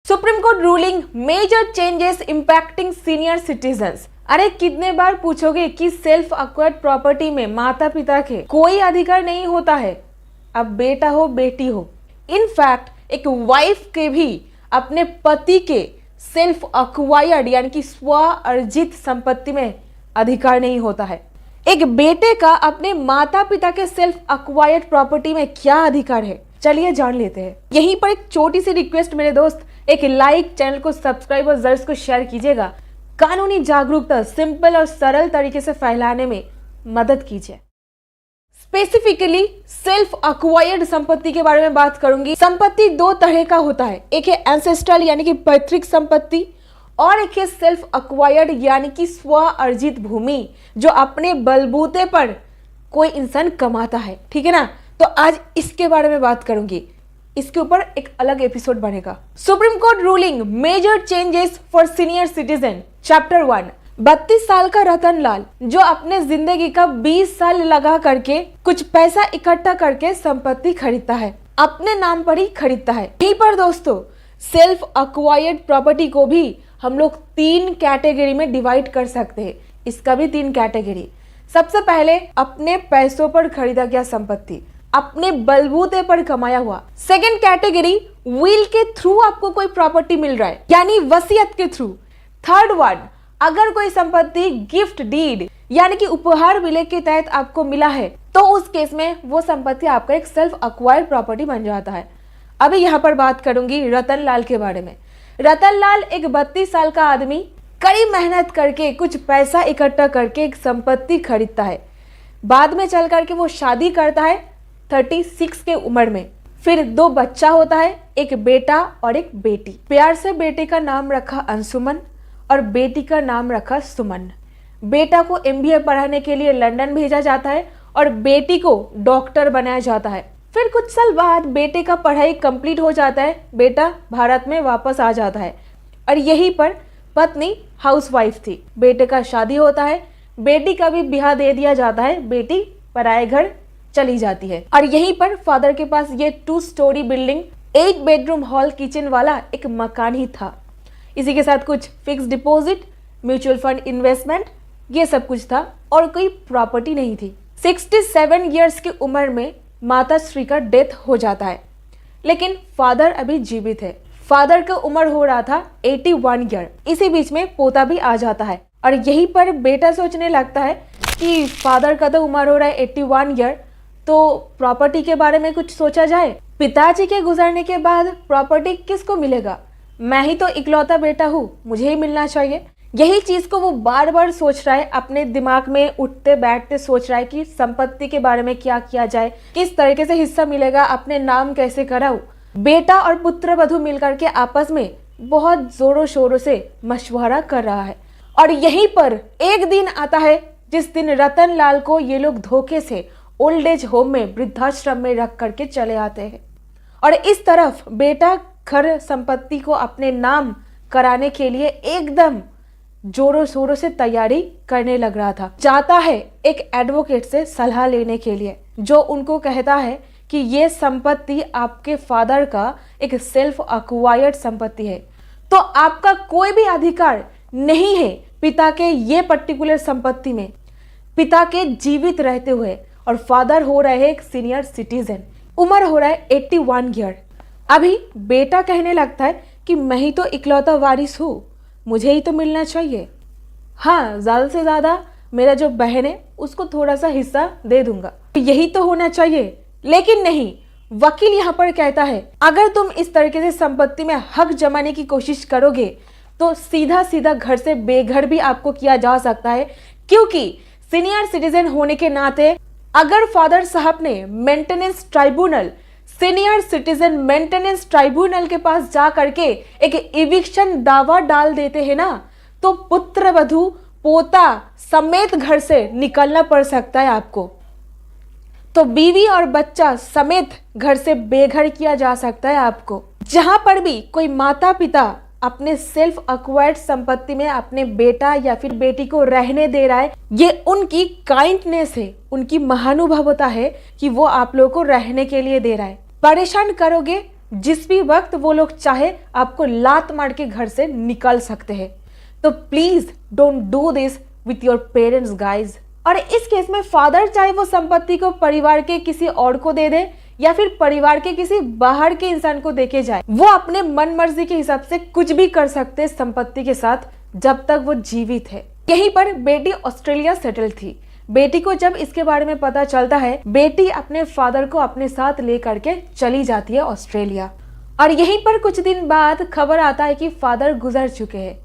Supreme court ruling major changes impacting senior citizens. अरे कितने बार पूछोगे कि सेल्फ एक्वायर्ड प्रॉपर्टी में माता पिता के कोई अधिकार नहीं होता है, अब बेटा हो बेटी हो। इनफैक्ट एक वाइफ के भी अपने पति के सेल्फ एक्वायर्ड यानी कि स्व अर्जित संपत्ति में अधिकार नहीं होता है। एक बेटे का अपने माता पिता के सेल्फ एक्वायर्ड प्रॉपर्टी में क्या अधिकार है, चलिए जान लेते हैं। यहीं पर एक छोटी सी रिक्वेस्ट मेरे दोस्त, एक लाइक, चैनल को सब्सक्राइब और जरूर को शेयर कीजिएगा। कानूनी जागरूकता सिंपल और सरल तरीके से फैलाने में मदद कीजिए। स्पेसिफिकली सेल्फ एक्वायर्ड संपत्ति के बारे में बात करूंगी। संपत्ति दो तरह का होता है, एक है एंसेस्ट्रल यानी कि पैतृक संपत्ति और एक है सेल्फ एक्वायर्ड यानी कि स्व अर्जित भूमि जो अपने बलबूते पर कोई इंसान कमाता है। ठीक है ना, तो आज इसके बारे में बात करूंगी। इसके ऊपर एक अलग एपिसोड बनेगा। Supreme court ruling major changes for senior citizen chapter 1। 32 साल का रतन लाल जो अपने जिंदगी का 20 साल लगा करके कुछ पैसा इकट्ठा करके संपत्ति खरीदता है, अपने नाम पर ही खरीदता है। यहीं पर दोस्तों सेल्फ एक्वायर्ड प्रॉपर्टी को भी हम लोग 3 कैटेगरी में डिवाइड कर सकते हैं। इसका भी 3 कैटेगरी। सबसे पहले अपने पैसों पर खरीदा गया संपत्ति, अपने बलबूते पर कमाया हुआ। सेकंड कैटेगरी विल के थ्रू आपको कोई प्रॉपर्टी मिल रहा है यानी वसीयत के थ्रू। थर्ड वन, अगर कोई संपत्ति गिफ्ट डीड यानी कि उपहार विलेख के तहत आपको मिला है तो उस केस में वो संपत्ति आपका एक सेल्फ एक्वायर्ड प्रॉपर्टी बन जाता है। अभी यहाँ पर बात करूंगी रतन लाल के बारे में। रतन लाल एक 32 साल का आदमी कड़ी मेहनत करके कुछ पैसा इकट्ठा करके एक संपत्ति खरीदता है। बाद में चल करके वो शादी करता है 36 के उम्र में। फिर 2 बच्चा होता है, एक बेटा और एक बेटी। प्यार से बेटे का नाम रखा अंशुमन और बेटी का नाम रखा सुमन। बेटा को MBA पढ़ाने के लिए लंदन भेजा जाता है और बेटी को डॉक्टर बनाया जाता है। फिर कुछ साल बाद बेटे का पढ़ाई कंप्लीट हो जाता है, बेटा भारत में वापस आ जाता है और यहीं पर पत्नी हाउसवाइफ थी। बेटे का शादी होता है, बेटी का भी ब्याह दे दिया जाता है, बेटी पराए घर चली जाती है। और यहीं पर फादर के पास ये 2 story building 8 bedroom hall kitchen वाला एक मकान ही था। इसी के साथ कुछ fix deposit, mutual fund investment, ये सब कुछ था और कोई प्रॉपर्टी नहीं थी। 67 ईयर्स की उम्र में माता श्री का डेथ हो जाता है, लेकिन फादर अभी जीवित है। फादर का उम्र हो रहा था 81 ईयर। इसी बीच में पोता भी आ जाता है और यहीं पर बेटा सोचने लगता है कि फादर का तो उम्र हो रहा है 81 ईयर, तो प्रॉपर्टी के बारे में कुछ सोचा जाए। पिताजी के गुजरने के बाद प्रॉपर्टी किसको मिलेगा? मैं ही तो इकलौता बेटा हूँ, मुझे ही मिलना चाहिए। यही चीज को वो बार बार सोच रहा है, अपने दिमाग में उठते बैठते सोच रहा है कि संपत्ति के बारे में क्या किया जाए, किस तरीके से हिस्सा मिलेगा, अपने नाम कैसे कराऊं। बेटा और पुत्र वधू मिलकर के आपस में बहुत जोरों शोरों से मशवरा कर रहा है और यहीं पर एक दिन आता है जिस दिन रतन लाल को ये लोग धोखे से ओल्ड एज होम में, वृद्धाश्रम में रख करके चले आते हैं। और इस तरफ बेटा घर संपत्ति को अपने नाम कराने के लिए एकदम जोरों शोरों से तैयारी करने लग रहा था। जाता है एक एडवोकेट से सलाह लेने के लिए जो उनको कहता है कि ये संपत्ति आपके फादर का एक सेल्फ एक्वायर्ड संपत्ति है, तो आपका कोई भी अधिकार नहीं है पिता के ये पर्टिकुलर संपत्ति में, पिता के जीवित रहते हुए। और फादर हो रहे हैं एक सीनियर सिटीजन, उम्र हो रहा है 81 ईयर। अभी बेटा कहने लगता है कि मैं ही तो इकलौता वारिस हूँ, मुझे ही तो मिलना चाहिए। हाँ, ज़्यादा से ज़्यादा मेरा जो बहन है उसको थोड़ा सा हिस्सा दे दूंगा, यही तो होना चाहिए। लेकिन नहीं, वकील यहाँ पर कहता है अगर तुम इस तरीके से संपत्ति में हक जमाने की कोशिश करोगे तो सीधा सीधा घर से बेघर भी आपको किया जा सकता है, क्योंकि सीनियर सिटीजन होने के नाते अगर फादर साहब ने maintenance tribunal, senior citizen maintenance tribunal के पास जा करके एक इविक्शन दावा डाल देते हैं ना, तो पुत्र वधू पोता समेत घर से निकलना पड़ सकता है आपको। तो बीवी और बच्चा समेत घर से बेघर किया जा सकता है आपको। जहां पर भी कोई माता पिता अपने सेल्फ एक्वायर्ड संपत्ति में अपने बेटा या फिर बेटी को रहने दे रहा है, ये उनकी काइंडनेस है, उनकी महानुभावता है कि वो आप लोगों को रहने के लिए दे रहा है। परेशान करोगे जिस भी वक्त वो लोग चाहे आपको लात मार के घर से निकाल सकते हैं। तो please don't do this with your parents guys. और इस केस में फादर चाहे वो संपत्ति को परिवार के किसी और को दे दे या फिर परिवार के किसी बाहर के इंसान को देके जाए, वो अपने मन मर्जी के हिसाब से कुछ भी कर सकते संपत्ति के साथ जब तक वो जीवित है। यहीं पर बेटी ऑस्ट्रेलिया सेटल थी। बेटी को जब इसके बारे में पता चलता है, बेटी अपने फादर को अपने साथ लेकर के चली जाती है ऑस्ट्रेलिया। और यहीं पर कुछ दिन बाद खबर आता है कि फादर गुजर चुके हैं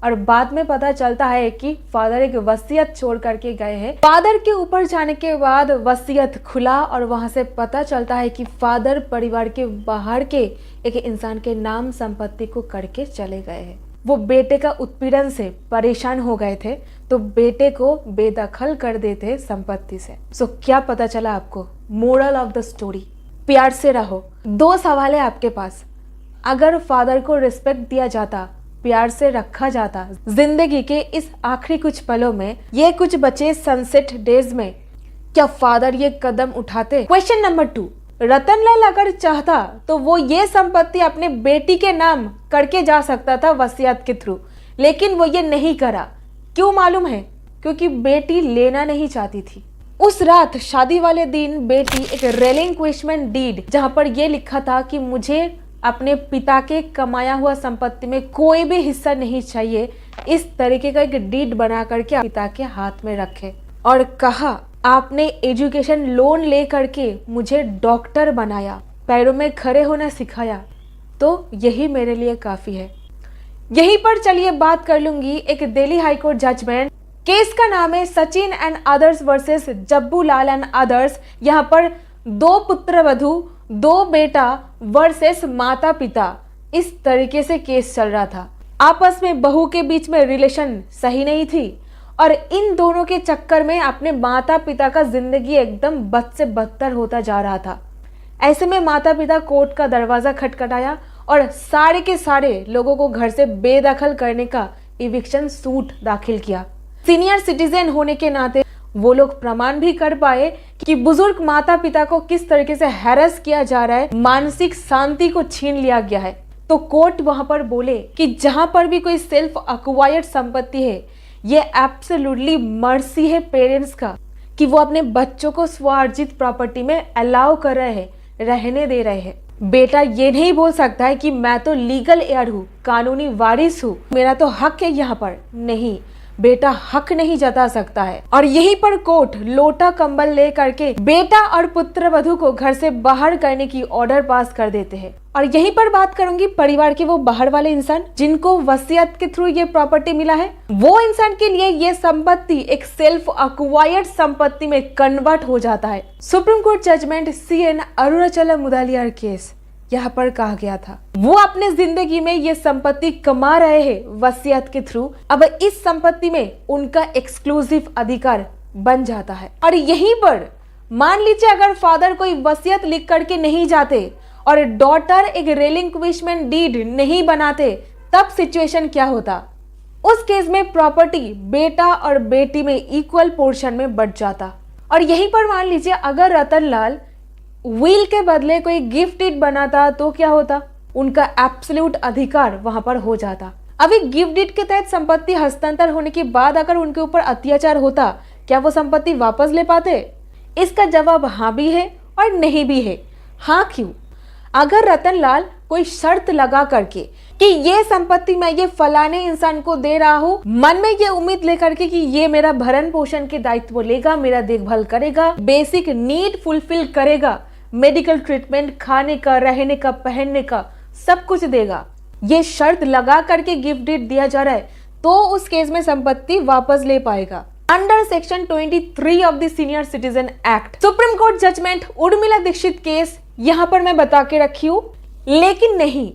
और बाद में पता चलता है कि फादर एक वसीयत छोड़ करके गए हैं। फादर के ऊपर जाने के बाद वसीयत खुला और वहां से पता चलता है कि फादर परिवार के बाहर के एक इंसान के नाम संपत्ति को करके चले गए हैं। वो बेटे का उत्पीड़न से परेशान हो गए थे तो बेटे को बेदखल कर देते संपत्ति से। सो क्या पता चला आपको? मोरल ऑफ द स्टोरी, प्यार से रहो। 2 सवाल है आपके पास। अगर फादर को रिस्पेक्ट दिया जाता, प्यार से रखा जाता, जिंदगी के इस आखिरी कुछ पलों में, ये कुछ बचे सनसेट डेज में, क्या फादर ये कदम उठाते? क्वेश्चन नंबर 2, रतनलाल अगर चाहता तो वो ये संपत्ति अपने बेटी के नाम करके जा सकता था वसीयत के थ्रू, लेकिन वो ये नहीं करा। क्यों मालूम है? क्योंकि बेटी लेना नहीं चाहती थी। उस रात शादी वाले दिन बेटी एक रेलिंक्विशमेंट डीड, जहां पर ये लिखा था कि मुझे अपने पिता के कमाया हुआ संपत्ति में कोई भी हिस्सा नहीं चाहिए, इस तरीके का एक डीड बना करके पिता के हाथ में रखे और कहा, आपने एजुकेशन लोन ले करके मुझे डॉक्टर बनाया, पैरों में खड़े होना सिखाया, तो यही मेरे लिए काफी है। यहीं पर चलिए बात कर लूंगी एक दिल्ली हाईकोर्ट जजमेंट। केस का नाम है Sachin and others versus Jabbu Lal and others. यहाँ पर 2 पुत्र वधू, 2 बेटा वर्सेस माता पिता, इस तरीके से केस चल रहा था। आपस में बहू के बीच में रिलेशन सही नहीं थी और इन दोनों के चक्कर में अपने माता पिता का जिंदगी एकदम बद से बदतर होता जा रहा था। ऐसे में माता पिता कोर्ट का दरवाजा खटखटाया और सारे के सारे लोगों को घर से बेदखल करने का इविक्शन सूट दाखिल किया। सीनियर सिटीजन होने के नाते वो लोग प्रमाण भी कर पाए कि बुजुर्ग माता पिता को किस तरीके से हैरेस किया जा रहा है, मानसिक शांति को छीन लिया गया है। तो कोर्ट वहां पर बोले कि जहां पर भी कोई सेल्फ अक्वायर्ड संपत्ति है, ये एब्सोल्युटली मर्सी है पेरेंट्स का कि वो अपने बच्चों को स्वार्जित प्रॉपर्टी में अलाउ कर रहे हैं, रहने दे रहे हैं। बेटा ये नहीं बोल सकता है कि मैं तो लीगल एयर हूँ, कानूनी वारिस हूँ, मेरा तो हक है यहाँ पर। नहीं, बेटा हक नहीं जता सकता है। और यहीं पर कोर्ट लोटा कंबल ले करके बेटा और पुत्र वधू को घर से बाहर करने की ऑर्डर पास कर देते हैं। और यहीं पर बात करूंगी परिवार के वो बाहर वाले इंसान जिनको वसीयत के थ्रू ये प्रॉपर्टी मिला है, वो इंसान के लिए ये संपत्ति एक सेल्फ अक्वायर्ड संपत्ति में कन्वर्ट हो जाता है। Supreme court judgment CN Arunachalam Mudaliar case, यहाँ पर कहा गया था वो अपने जिंदगी में ये संपत्ति कमा रहे हैं वसीयत के थ्रू, अब इस संपत्ति में उनका एक्सक्लूसिव अधिकार बन जाता है। और यहीं पर मान लीजिए अगर फादर कोई वसीयत लिख करके नहीं जाते और डॉटर एक रेलिंक्विशमेंट डीड नहीं बनाते, तब सिचुएशन क्या होता? उस केस में प्रॉपर्टी बेटा और बेटी में इक्वल पोर्शन में बंट जाता। और यहीं पर मान लीजिए अगर रतनलाल विल के बदले कोई गिफ्ट डीड बनाता तो क्या होता? उनका एब्सोल्यूट अधिकार वहां पर हो जाता। अभी गिफ्ट डीड के तहत संपत्ति हस्तांतर होने के बाद अगर उनके ऊपर अत्याचार होता, क्या वो संपत्ति वापस ले पाते? इसका जवाब हाँ भी है और नहीं भी है। हाँ क्यों? अगर रतनलाल कोई शर्त लगा करके कि ये संपत्ति मैं ये फलाने इंसान को दे रहा हूँ, मन में ये उम्मीद लेकर के कि ये मेरा भरण पोषण के दायित्व लेगा, मेरा देखभाल करेगा, बेसिक नीड फुलफिल करेगा, मेडिकल ट्रीटमेंट, खाने का, रहने का, पहनने का सब कुछ देगा, ये शर्त लगा करके गिफ्ट डीड दिया जा रहा है, तो उस केस में संपत्ति वापस ले पाएगा under section 23 of the senior citizen act. Supreme court judgment Urmila Dixit case यहां पर मैं बता के रखी हूं, लेकिन नहीं,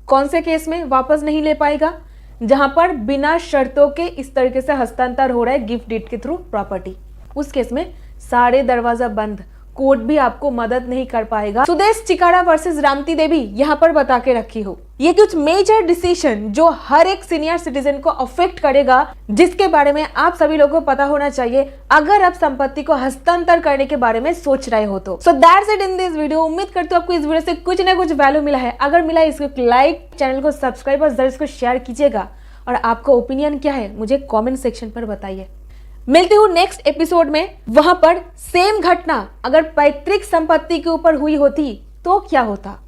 कौन से केस में वापस नहीं ले पाएगा? जहां पर बिना शर्तों के इस तरीके से हस्तांतर हो रहा है गिफ्ट डीड के थ्रू प्रॉपर्टी, उस केस में सारे दरवाजा बंद, कोर्ट भी आपको मदद नहीं कर पाएगा। सुदेश चिकारा वर्सेस रामती देवी यहां पर बता के रखी हो। ये कुछ मेजर डिसीजन जो हर एक सीनियर सिटीजन को अफेक्ट करेगा, जिसके बारे में आप सभी लोगों को पता होना चाहिए अगर आप संपत्ति को हस्तांतर करने के बारे में सोच रहे हो तो। So that's it in this video. उम्मीद करती हूँ आपको इस वीडियो से कुछ ना कुछ वैल्यू मिला है। अगर मिला है इसको लाइक, चैनल को सब्सक्राइब और जरूर इसको शेयर कीजिएगा। और आपका ओपिनियन क्या है मुझे कॉमेंट सेक्शन पर बताइए। मिलती हूँ नेक्स्ट एपिसोड में। वहां पर सेम घटना अगर पैतृक संपत्ति के ऊपर हुई होती तो क्या होता।